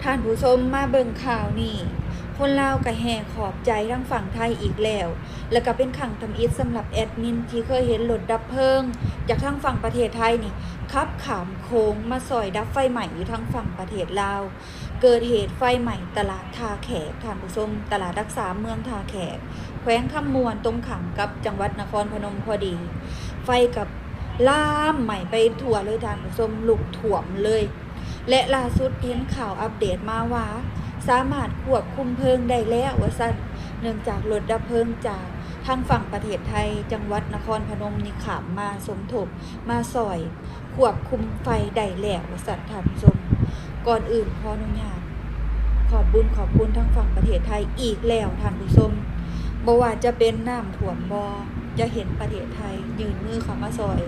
ท่านผู้ชมมาเบิ่งข่าวนี่คนลาวก็แห่ขอบใจทั้งฝั่งไทยอีกแล้วก็เป็นขังทำอิฐสำหรับแอดมินที่เคยเห็นรถดับเพลิงจากทางฝั่งประเทศไทยนี่ขับขามโค้งมาซอยดับไฟใหม่อยู่ทางฝั่งประเทศลาวเกิดเหตุไฟใหม่ตลาดท่าแขกท่านผู้ชมตลาดรักษาเมืองท่าแขกแขวงคำมวนตรงข้ามกับจังหวัดนครพนมพอดีไฟกับลามใหม่ไปทั่วเลยท่านผู้ชมลุกท่วมเลยและล่าสุดเห็นข่าวอัปเดตมาว่าสามารถควบคุมเพลิงได้แล้วว่าซั่นเนื่องจากรถดับเพลิงจากทางฝั่งประเทศไทยจังหวัดนครพนมนี่ขามมาสมทบมาซอยควบคุมไฟได้แล้วว่าซั่นท่านผู้ชมก่อนอื่นขออนุญาตขอบคุณทางฝั่งประเทศไทยอีกแล้วท่านผู้ชมบ่ว่าจะเป็นน้ำท่วมบ่จะเห็นประเทศไทยยืนมือเข้ามาซอย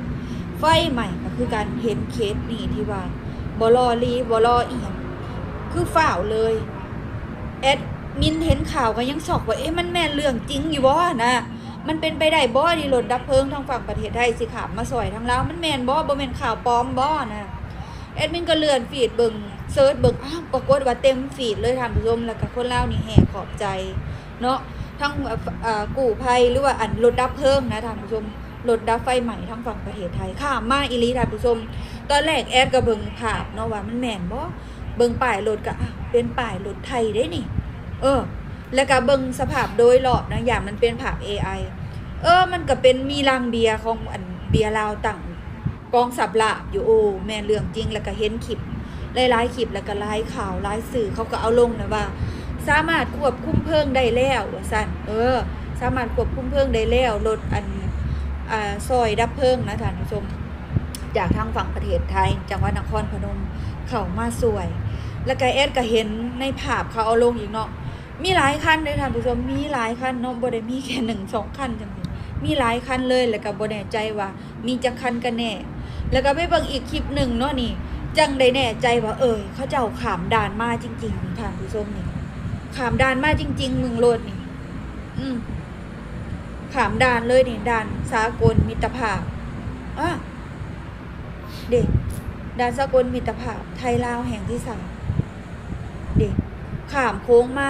ไฟใหม่ก็คือการเห็นเคสนี้ที่ว่าบ่รอลีบ่รออีหยังคือฝ่าวเลยแอดมินเห็นข่าวก็ยังช็อกว่ามันแม่นเรื่องจริงอยู่บ่นะมันเป็นไปได้บ่ที่รถดับเพลิงทางฝั่งประเทศไทยสิขามมาซอยทางลาวมันแม่นบ่แม่นข่าวปลอมบ่นะแอดมินก็เลื่อนฟีดเบิ่งเสิร์ชเบิ่งปรากฏว่าเต็มฟีดเลยท่านผู้ชมแล้วก็คนลาวนี่แห่ขอบใจเนาะทั้งกู้ภัยหรือว่าอันรถดับเพลิงนะท่านผู้ชมรถดับไฟใหม่ทางฝั่งประเทศไทยข้ามมาอีหลีท่านผู้ชมตอนแรกแอดก็เบิ่งภาพเนาะว่ามันแม่นบ่เบิ่งป้ายรถก็เป็นป้ายรถไทยได้นี่แล้วก็เบิ่งสภาพโดยรอบนะอย่างมันเป็นภาพ AI มันก็เป็นมีรังเบียร์ของอันเบียร์ลาวตั้งกองสับลาบอยู่แม่นเรื่องจริงแล้วก็เห็นคลิปหลายๆคลิปแล้วก็หลายข่าวหลายสื่อเขาก็เอาลงนะว่าสามารถควบคุมเพลิงได้แล้วว่าซั่นสามารถควบคุมเพลิงได้แล้วรถอันซอยดับเพลิงนะท่านผู้ชมจากทางฝั่งประเทศไทยจังหวัดนครพนมเข้ามาสวยแล้วก็แอดก็เห็นในภาพเขาเอาลงอีกเนาะมีหลายคันเลยท่านผู้ชมมีหลายคันเนาะบ่ได้มีแค่1-2 คันจังซี่มีหลายคันเลยแล้วก็บ่แน่ใจว่ามีจักคันกันแน่แล้วก็ไปเบิ่งอีกคลิปหนึ่งเนาะนี่จังได้แน่ใจว่าเขาเจ้าข้ามด่านมาจริงๆนี่ท่านผู้ชมนี่ข้ามด่านมาจริงๆเมืองโลดนี่ข้ามด่านเลยนี่ด่านสากลมิตรภาพเด็กด่านสากลมิตรภาพไทยลาวแห่งที่3เด็กข้ามโค้งมา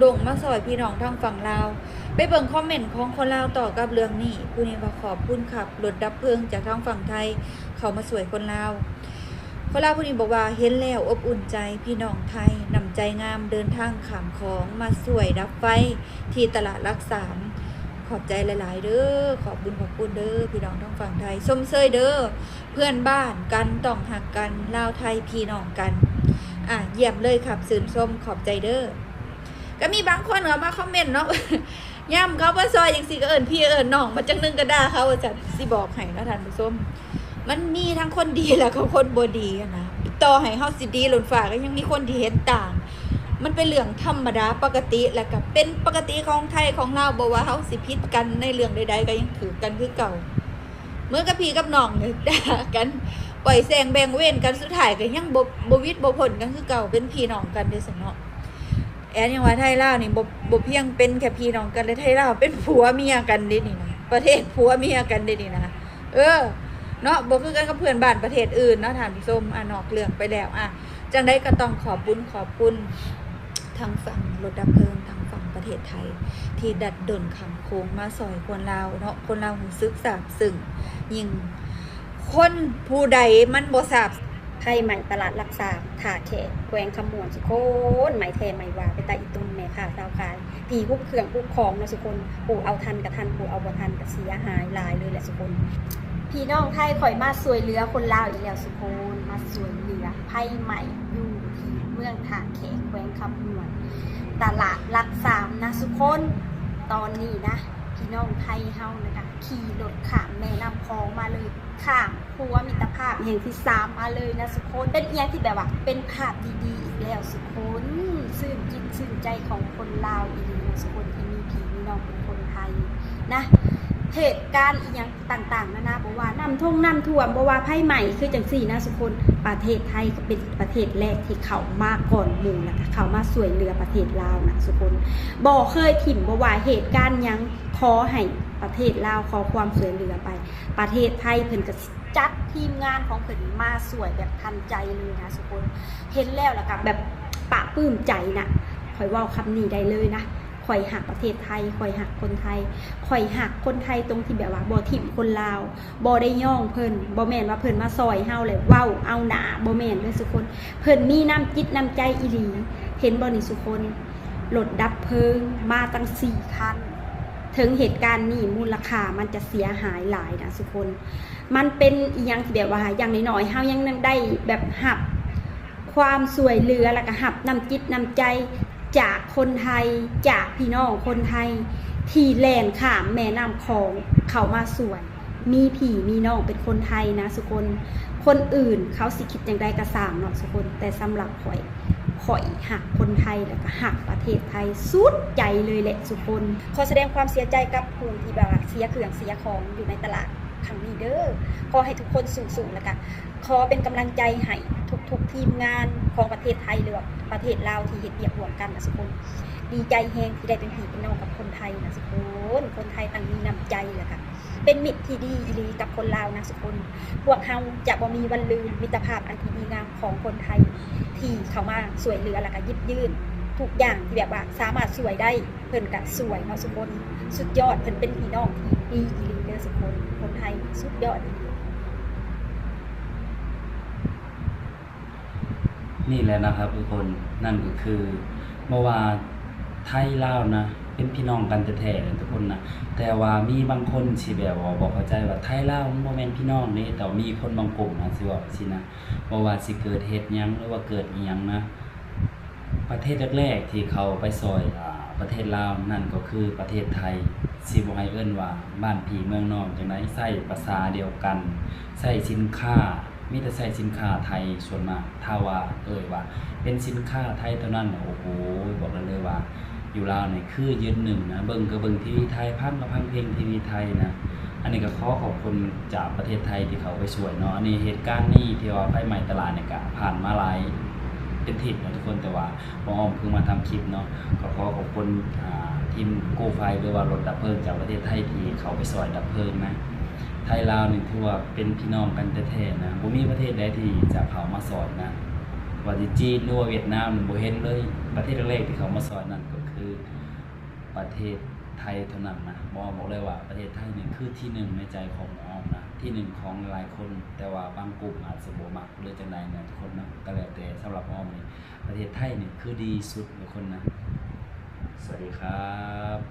ดงมาซอยพี่น้องทางฝั่งลาวไปเบิ่งคอมเมนต์ของคนลาวต่อกับเรื่องนี้ผู้นี้ว่าขอบคุณครับรถดับเพลิงจากทางฝั่งไทยเขามาสวยคนลาวผู้นี้บอกว่าเห็นแล้วอบอุ่นใจพี่น้องไทยนำใจงามเดินทางข้ามของมาสวยดับไฟที่ตลาดรักษาขอบใจหลายๆเด้อขอบคุณเด้อพี่น้องทางฝั่งไทยส้มเซยเด้อเพื่อนบ้านกันต้องหักกันลาวไทยพี่น้องกันเยี่ยมเลยครับสื่นส้มขอบใจเด้อก็มีบางคนเขามาคอมเมนต์เนาะ ย่ำเขาว่าซอยอย่างสิก็พี่น้องมาจังนึงก็ด่าเขาจะสิบอกให้นะท่านผู้ชมมันมีทั้งคนดีและก็คนบ่ดีนะต่อให้เฮาสิดีหล่นฝาก็ยังมีคนที่เห็นต่างมันเป็นเรื่องธรรมดาปกติแล้วก็เป็นปกติของไทยของเราบ่ว่าเฮาสิผิดกันในเรื่องใดๆก็ยังถือกันคือเก่าเมื่อกับพี่กับน้องเนี่ยด่ากันปล่อยแซงแบ่งเว้นกันสุดท้ายก็ยังบ่วิตบ่พ้นกันคือเก่าเป็นพี่น้องกันเด้อซั่นเนาะแอนยังว่าไทยลาวนี่บ่เพียงเป็นแค่พี่น้องกันเลยไทยลาวเป็นผัวเมียกันเด้นี่นะประเทศผัวเมียกันเด้นี่นะเนาะบ่คือกันกับเพื่อนบ้านประเทศอื่นเนาะท่านผู้ชมนอกเรื่องไปแล้วจังได๋ก็ต้องขอบคุณทางฝั่งรถดับเพลิงทางฝั่งประเทศไทยที่ดัดดลขังโค้งมาซอยคนลาวเนาะคนลาวรู้สึกซาบซึ้งยิ่งคนผู้ใดมันบ่ทราบไทยใหม่ตลาดรักษาท่าแขกแขวงคำมวนสุโคนใหม่แท้ใหม่ว่าไปตาอีตุนแม่ค่ะสาวขายตีพวกเครื่องพวกของนะสุคนปู่เอาทันกับทันปู่เอาบ่ทันกับเสียหายหลายเลยแหละสุคนพี่น้องไทยข่อยมาสวยเรือคนลาวอีกแล้วสุคนมาสวยเรือไทยใหม่อยู่ที่เมืองท่าแขกแขวงคำมวนตลาดรักษานะสุคนตอนนี้นะพี่น้องไทยเฮานะคะขี่รถข้ามแม่น้ำคลองมาเลยข้ามพัวมิตรภาพแห่งที่3มาเลยนะสุคนเป็นอย่างที่แบบว่าเป็นภาพดีๆอีกแล้วสุคนซื่นจิตซื่นใจของคนลาวอีกนะสุคนที่มีพี่มีน้องเป็นคนไทยนะเหตุการณ์อีกอย่างต่างๆนานาบอกว่าน้ำท่วมบอกว่าไพ่ใหม่คือจังสี่นะสุคนประเทศไทยก็เป็นประเทศแรกที่เข้ามาก่อนหมู่นะคะเข้ามาสวยเรือประเทศลาวนะสุคนบอกเคยถิ่มบอกว่าเหตุการณ์ยังขอให้ประเทศลาวขอความสวยเรือไปประเทศไทยเพิ่นก็จัดทีมงานของเพิ่นมาสวยแบบทันใจเลยนะสุคนเห็นแล้วล่ะกับแบบปราบ ปลื้มใจนะข่อยเว้าคำนี้ได้เลยนะข่อยหักประเทศไทยข่อยหักคนไทยข่อยหักคนไทยตรงที่แบบว่าบ่ทิ่มคนลาวบ่ได้ย่องเพิ่นบ่แม่นว่าเพิ่นมาซอยเฮาเลยเว้าเอาหน้าบ่แม่นเด้อทุกคนเพิ่นมีน้ำจิตน้ำใจอีหลีเห็นบ่นี่ทุกคนรถดับเพลิงมาตั้ง4คันถึงเหตุการณ์นี้มูลค่ามันจะเสียหายหลายนะทุกคนมันเป็นอีหยังที่แบบว่าอย่างน้อยๆเฮายังได้แบบหับความสวยเหลือแล้วก็หับน้ำจิตน้ำใจจากคนไทยจากพี่น้องคนไทยที่แล่นข้ามแม่น้ำของเขามาสวยมีพี่มีน้องเป็นคนไทยนะทุกคนคนอื่นเขาสิคิดอย่างใดก็สร้างเนาะทุกคนแต่สำหรับข่อยหักคนไทยแล้วก็หักประเทศไทยสุดใจเลยแหละทุกคนขอแสดงความเสียใจกับผู้ที่แบบเสียเครื่องเสียของอยู่ในตลาดครั้งนี้เด้อขอให้ทุกคนสู้ๆแล้วกันขอเป็นกำลังใจให้ทุกทีมงานของประเทศไทยหรือประเทศลาวที่เฮ็ดเวียกร่วมกันนะทุกคนดีใจแฮงที่ได้เป็นพี่เป็นน้องกับคนไทยนะทุกคนไทยต่างมีน้ำใจแหละค่ะเป็นมิตรที่ดีอีหลีกับคนลาวนะทุกคนพวกเฮาจะบ่มีวันลืมมิตรภาพอันที่ดีงามของคนไทยที่เข้ามาสวยเหลือแล้วก็ยิบยื่นทุกอย่างที่แบบว่าสามารถสวยได้เพิ่นก็สวยเนาะทุกคนสุดยอดเพิ่นเป็นพี่น้องที่ดีอีหลีเด้อทุกคนคนไทยสุดยอดอีหลี นี่แหละนะครับทุกคนนั่นก็คือเมื่อว่าไทยลาวนะเป็นพี่น้องกันแท้ๆเลยทุกคนนะแต่ว่ามีบางคนสิแบบว่าบ่เข้าใจว่าไทยลาวมันบ่แม่นพี่น้องนี่แต่มีคนบางกลุ่มนะสิว่าสินะบ่ว่าสิเกิดเหตุหยังหรือว่าเกิดอีหยังนะประเทศแรกๆที่เขาไปซอยประเทศลาวนั่นก็คือประเทศไทยสิบ่ให้เอิ้นว่าบ้านพี่เมืองน้องจังได๋ใช้ภาษาเดียวกันใช้สินค้ามีแต่ใช้สินค้าไทยส่วนมากถ้าว่าว่าเป็นสินค้าไทยเท่านั้นโอ้โหบอกได้เลยว่าอยู่ลาวนี่คือยืนหนึ่งนะเบิ่งก็เบิ่งทีวีไทยพังก็พังเพลงทีวีไทยนะอันนี้ก็ขอขอบคุณจากประเทศไทยที่เขาไปช่วยเนาะอันนี้เหตุการณ์นี้ที่ว่าไฟไหม้ตลาดเนี่ยก็ผ่านมาหลายเป็นทิศนะทุกคนแต่ว่าบ่อ้อมเพิ่งมาทำคลิปเนาะก็ขอขอบคุณทีมกู้ภัยหรือว่ารถดับเพลิงจากประเทศไทยที่เขาไปช่วยดับเพลิงนะไทยลาวนี่ถือว่าเป็นพี่น้องกันแท้ๆนะบ่มีประเทศใดที่จะเข้ามาสอนนะว่าที่จีนหรือว่าเวียดนามบ่เห็นเลยประเทศแรกๆที่เขามาสอนนั่นก็คือประเทศไทยเท่านั้นนะบอกเลยว่าประเทศไทยนี่คือที่หนึ่งในใจของหมออ้อมนะที่หนึ่งของหลายคนแต่ว่าบางกลุ่มอาจจะบ่มักหรือจังไดนะทุกคนนะก็แล้วแต่สำหรับหมออ้อมนี่ประเทศไทยนี่คือดีสุดทุกคนนะสวัสดีครับ